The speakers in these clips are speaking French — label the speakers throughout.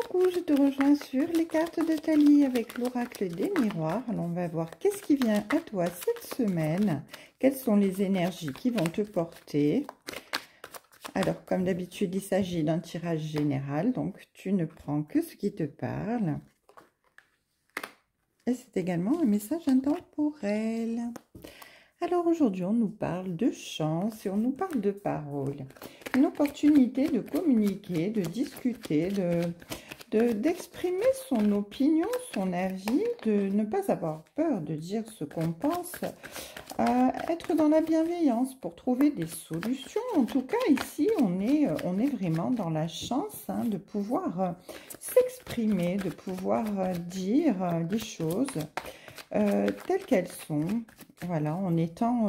Speaker 1: Coucou, je te rejoins sur les cartes de Thalie avec l'oracle des miroirs. Alors, on va voir qu'est-ce qui vient à toi cette semaine. Quelles sont les énergies qui vont te porter. Alors, comme d'habitude, il s'agit d'un tirage général, donc tu ne prends que ce qui te parle. Et c'est également un message intemporel. Alors aujourd'hui, on nous parle de chance et on nous parle de parole. Une opportunité de communiquer, de discuter, d'exprimer son opinion, son avis, de ne pas avoir peur de dire ce qu'on pense, être dans la bienveillance pour trouver des solutions. En tout cas, ici, on est vraiment dans la chance de pouvoir s'exprimer, de pouvoir dire des choses telles qu'elles sont. Voilà, en étant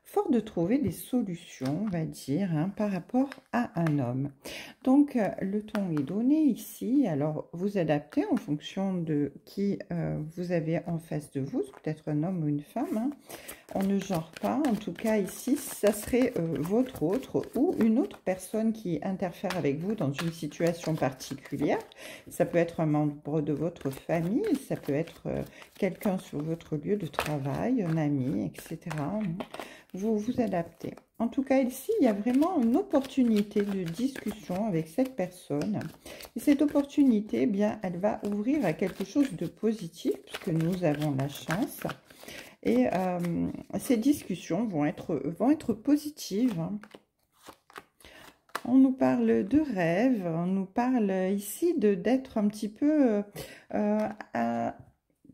Speaker 1: fort de trouver des solutions, on va dire, par rapport à un homme. Donc, le ton est donné ici. Alors, vous adaptez en fonction de qui vous avez en face de vous. C'est peut-être un homme ou une femme. On ne genre pas. En tout cas, ici, ça serait votre autre ou une autre personne qui interfère avec vous dans une situation particulière. Ça peut être un membre de votre famille, ça peut être quelqu'un sur votre lieu de travail, un ami, etc. Vous vous adaptez. En tout cas, ici, il y a vraiment une opportunité de discussion avec cette personne. Et cette opportunité, eh bien, elle va ouvrir à quelque chose de positif, puisque nous avons la chance. Et ces discussions vont être positives. On nous parle de rêve, on nous parle ici d'être un petit peu,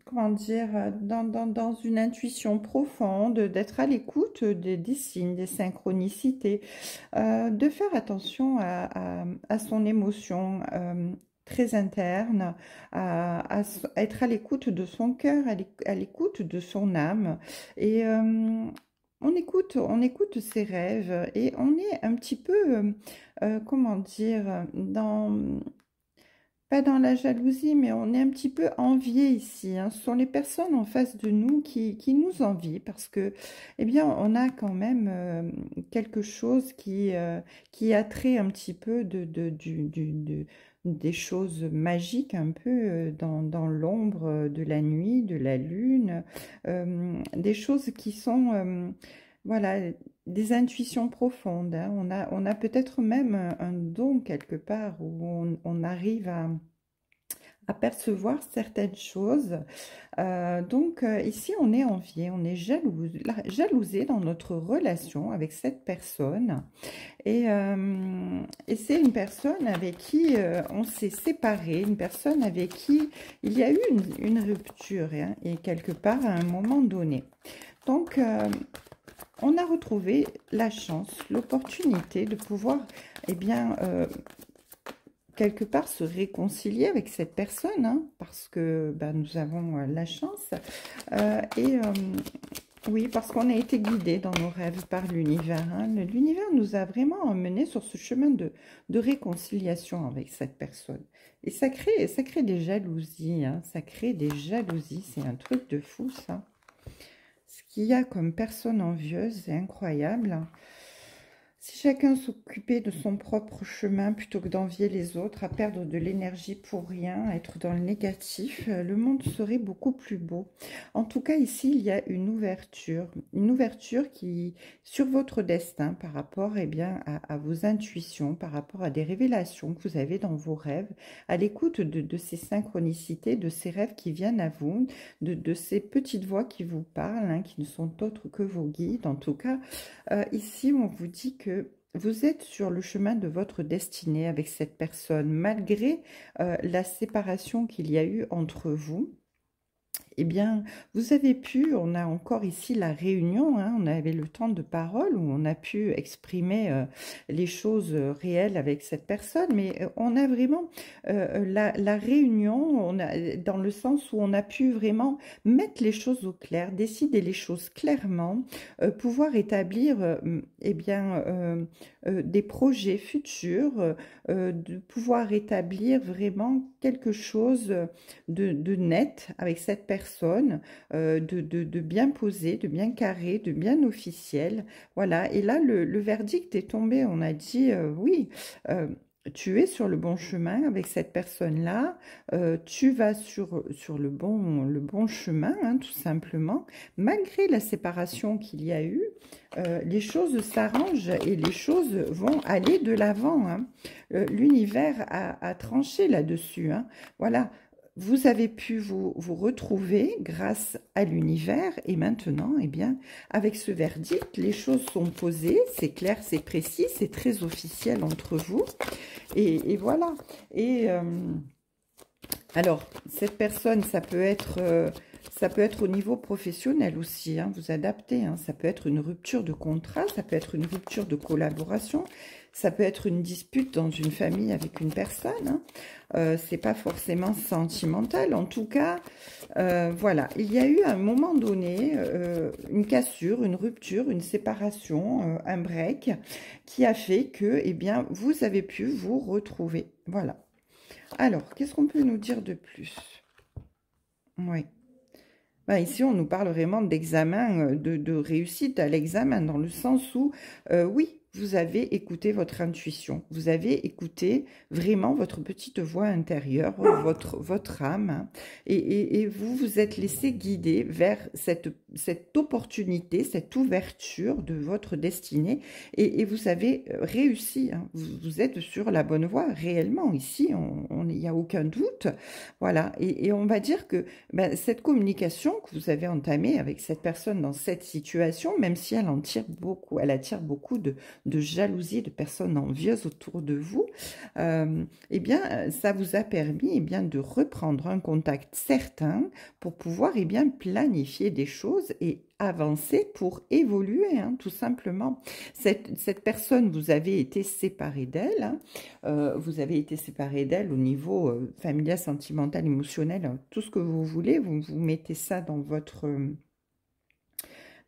Speaker 1: comment dire, dans une intuition profonde, d'être à l'écoute des signes, des synchronicités, de faire attention à son émotion très interne, à être à l'écoute de son cœur, à l'écoute de son âme. Et on écoute ses rêves et on est un petit peu, comment dire, pas dans la jalousie, mais on est un petit peu envié ici. Ce sont les personnes en face de nous qui nous envient parce que, eh bien, on a quand même quelque chose qui a trait un petit peu des choses magiques, un peu dans l'ombre de la nuit, de la lune, des choses qui sont, voilà, des intuitions profondes. On a peut-être même un don quelque part où on arrive à percevoir certaines choses. Donc ici, on est envié, on est jalousé dans notre relation avec cette personne. Et c'est une personne avec qui on s'est séparé, une personne avec qui il y a eu une rupture, et quelque part à un moment donné. Donc, on a retrouvé la chance, l'opportunité de pouvoir, eh bien, quelque part se réconcilier avec cette personne, parce que nous avons la chance. Oui, parce qu'on a été guidé dans nos rêves par l'univers. L'univers nous a vraiment emmenés sur ce chemin de réconciliation avec cette personne. Et ça crée des jalousies, ça crée des jalousies, c'est un truc de fou ça. Ce qu'il y a comme personne envieuse, c'est incroyable. Si chacun s'occupait de son propre chemin plutôt que d'envier les autres, à perdre de l'énergie pour rien, à être dans le négatif, le monde serait beaucoup plus beau. En tout cas, ici, il y a une ouverture qui sur votre destin par rapport à vos intuitions, par rapport à des révélations que vous avez dans vos rêves, à l'écoute de ces synchronicités, de ces rêves qui viennent à vous, de ces petites voix qui vous parlent, qui ne sont autres que vos guides. En tout cas, ici, on vous dit que vous êtes sur le chemin de votre destinée avec cette personne, malgré la séparation qu'il y a eu entre vous. Eh bien, vous avez pu, on a encore ici la réunion, on avait le temps de parole où on a pu exprimer les choses réelles avec cette personne, mais on a vraiment la réunion, dans le sens où on a pu vraiment mettre les choses au clair, décider les choses clairement, pouvoir établir des projets futurs, de pouvoir établir vraiment quelque chose de net avec cette personne, de bien posé, de bien carré, de bien officiel. Voilà, et là, le verdict est tombé. On a dit, oui, tu es sur le bon chemin avec cette personne-là, tu vas sur le bon chemin, hein, tout simplement. Malgré la séparation qu'il y a eu, les choses s'arrangent et les choses vont aller de l'avant, hein. L'univers a tranché là-dessus, hein. Voilà, vous avez pu vous retrouver grâce à l'univers et maintenant, eh bien, avec ce verdict, les choses sont posées, c'est clair, c'est précis, c'est très officiel entre vous. Et voilà. Et alors, cette personne, ça peut être au niveau professionnel aussi, hein, vous adaptez. Hein, ça peut être une rupture de contrat, ça peut être une rupture de collaboration, ça peut être une dispute dans une famille avec une personne. Hein, c'est pas forcément sentimental. En tout cas, voilà, il y a eu à un moment donné une cassure, une rupture, une séparation, un break qui a fait que, eh bien, vous avez pu vous retrouver. Voilà. Alors, qu'est-ce qu'on peut nous dire de plus? Oui. Ben, ici, on nous parle vraiment d'examen, de réussite à l'examen, dans le sens où, oui, vous avez écouté votre intuition, vous avez écouté vraiment votre petite voix intérieure, votre âme, hein, et vous vous êtes laissé guider vers cette opportunité, cette ouverture de votre destinée, et vous avez réussi, hein, vous êtes sur la bonne voie, réellement, ici, il n'y a aucun doute, voilà, et on va dire que ben, cette communication que vous avez entamée avec cette personne dans cette situation, même si elle en tire beaucoup, elle attire beaucoup de jalousie, de personnes envieuses autour de vous, eh bien, ça vous a permis eh bien, de reprendre un contact certain pour pouvoir eh bien, planifier des choses et avancer pour évoluer, hein, tout simplement. Cette personne, vous avez été séparé d'elle, hein, vous avez été séparé d'elle au niveau familial, sentimental, émotionnel, hein, tout ce que vous voulez, vous mettez ça dans votre...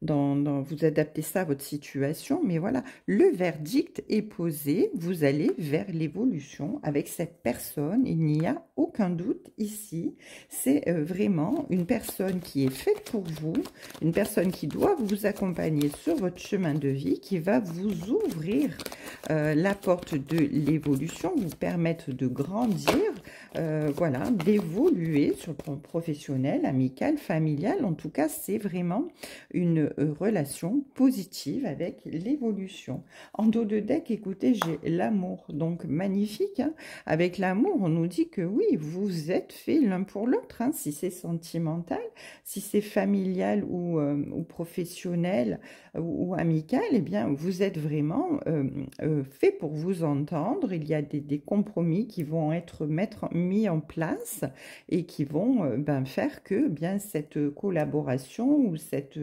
Speaker 1: vous adaptez ça à votre situation, mais voilà, le verdict est posé, vous allez vers l'évolution avec cette personne, il n'y a aucun doute ici, c'est vraiment une personne qui est faite pour vous, une personne qui doit vous accompagner sur votre chemin de vie, qui va vous ouvrir la porte de l'évolution, vous permettre de grandir, voilà, d'évoluer sur le plan professionnel, amical, familial, en tout cas, c'est vraiment une relation positive avec l'évolution. En dos de deck, écoutez, j'ai l'amour, donc magnifique. Hein. Avec l'amour, on nous dit que oui, vous êtes faits l'un pour l'autre. Hein. Si c'est sentimental, si c'est familial ou professionnel ou amical, eh bien, vous êtes vraiment fait pour vous entendre. Il y a des compromis qui vont être mis en place et qui vont ben, faire que bien cette collaboration ou cette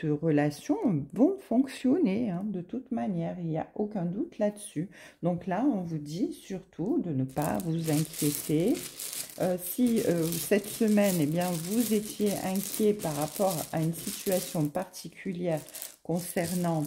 Speaker 1: relation vont fonctionner hein, de toute manière, il n'y a aucun doute là-dessus. Donc là, on vous dit surtout de ne pas vous inquiéter. Si cette semaine, eh bien, vous étiez inquiet par rapport à une situation particulière concernant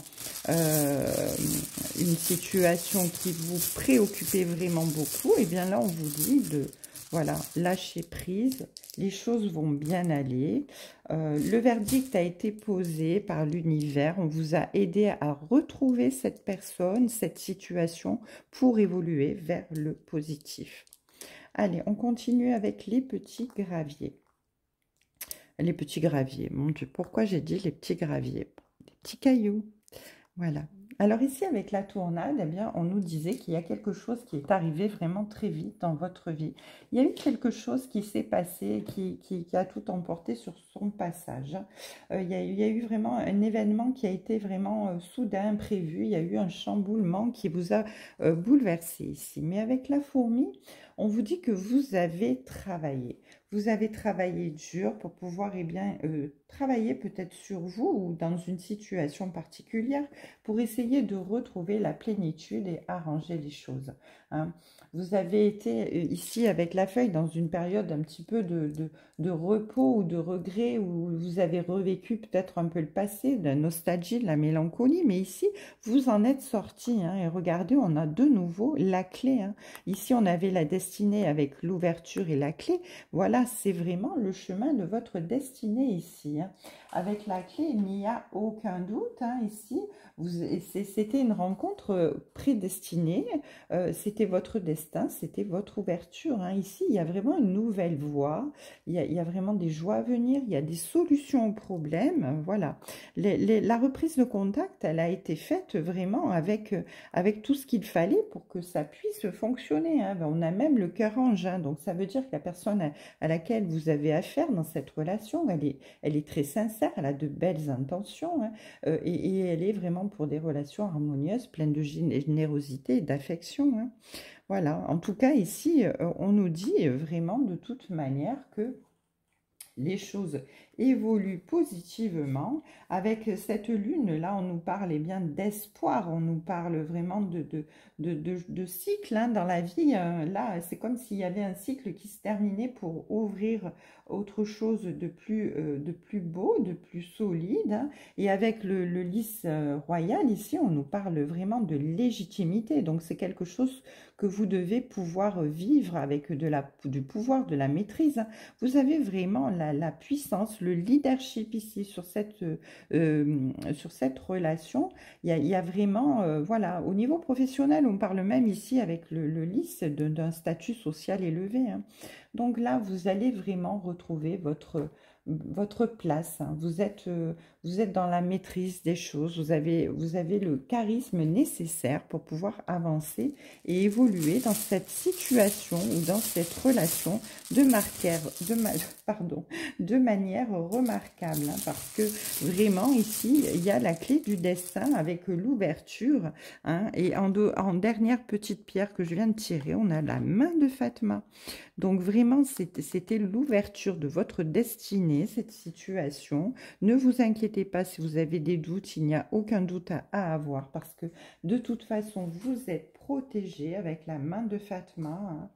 Speaker 1: une situation qui vous préoccupait vraiment beaucoup, eh bien là, on vous dit de voilà, lâcher prise, les choses vont bien aller. Le verdict a été posé par l'univers. On vous a aidé à retrouver cette personne, cette situation pour évoluer vers le positif. Allez, on continue avec les petits graviers. Les petits graviers, mon Dieu, pourquoi j'ai dit les petits graviers? Les petits cailloux, voilà. Alors ici, avec la tournade, eh bien, on nous disait qu'il y a quelque chose qui est arrivé vraiment très vite dans votre vie. Il y a eu quelque chose qui s'est passé, qui a tout emporté sur son passage. Il y a eu vraiment un événement qui a été vraiment soudain, imprévu. Il y a eu un chamboulement qui vous a bouleversé ici. Mais avec la fourmi, on vous dit que vous avez travaillé. Vous avez travaillé dur pour pouvoir eh bien, travailler peut-être sur vous ou dans une situation particulière pour essayer de retrouver la plénitude et arranger les choses. Hein. Vous avez été ici avec la feuille dans une période un petit peu de repos ou de regret où vous avez revécu peut-être un peu le passé, de la nostalgie, de la mélancolie, mais ici, vous en êtes sorti. Hein, et regardez, on a de nouveau la clé. Hein. Ici, on avait la destinée avec l'ouverture et la clé. Voilà, c'est vraiment le chemin de votre destinée ici. Hein. Avec la clé, il n'y a aucun doute. Hein, ici, c'était une rencontre prédestinée. C'était c'était votre destin, c'était votre ouverture, hein. Ici, il y a vraiment une nouvelle voie, il y a vraiment des joies à venir, il y a des solutions aux problèmes, voilà. La reprise de contact, elle a été faite vraiment avec tout ce qu'il fallait pour que ça puisse fonctionner, hein. On a même le cœur ange, hein. Donc ça veut dire que la personne à laquelle vous avez affaire dans cette relation, elle est très sincère, elle a de belles intentions, hein. Et elle est vraiment pour des relations harmonieuses, pleines de générosité et d'affection, hein. Voilà, en tout cas ici, on nous dit vraiment de toute manière que les choses évoluent positivement. Avec cette lune-là, on nous parle bien d'espoir, on nous parle vraiment de cycle, hein, dans la vie. Là, c'est comme s'il y avait un cycle qui se terminait pour ouvrir autre chose de plus beau, de plus solide, hein. Et avec le lys royal, ici, on nous parle vraiment de légitimité. Donc, c'est quelque chose que vous devez pouvoir vivre avec du pouvoir, de la maîtrise, hein. Vous avez vraiment la puissance, le leadership ici sur cette relation. Il y a vraiment, voilà, au niveau professionnel, on parle même ici avec le lys d'un statut social élevé, hein. Donc là, vous allez vraiment retrouver votre place, hein. Vous êtes dans la maîtrise des choses, vous avez le charisme nécessaire pour pouvoir avancer et évoluer dans cette situation ou dans cette relation de manière remarquable, hein, parce que vraiment ici, il y a la clé du destin avec l'ouverture, hein, et en dernière petite pierre que je viens de tirer, on a la main de Fatma. Donc vraiment, c'était l'ouverture de votre destinée, cette situation. Ne vous inquiétez pas si vous avez des doutes, il n'y a aucun doute à avoir parce que de toute façon, vous êtes protégé avec la main de Fatma, hein.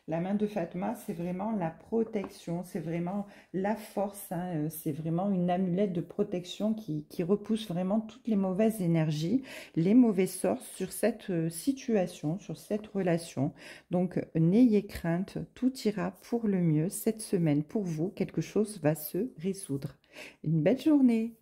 Speaker 1: La main de Fatma, c'est vraiment la protection, c'est vraiment la force, hein. C'est vraiment une amulette de protection qui repousse vraiment toutes les mauvaises énergies, les mauvais sorts sur cette situation, sur cette relation. Donc, n'ayez crainte, tout ira pour le mieux cette semaine pour vous. Quelque chose va se résoudre. Une belle journée!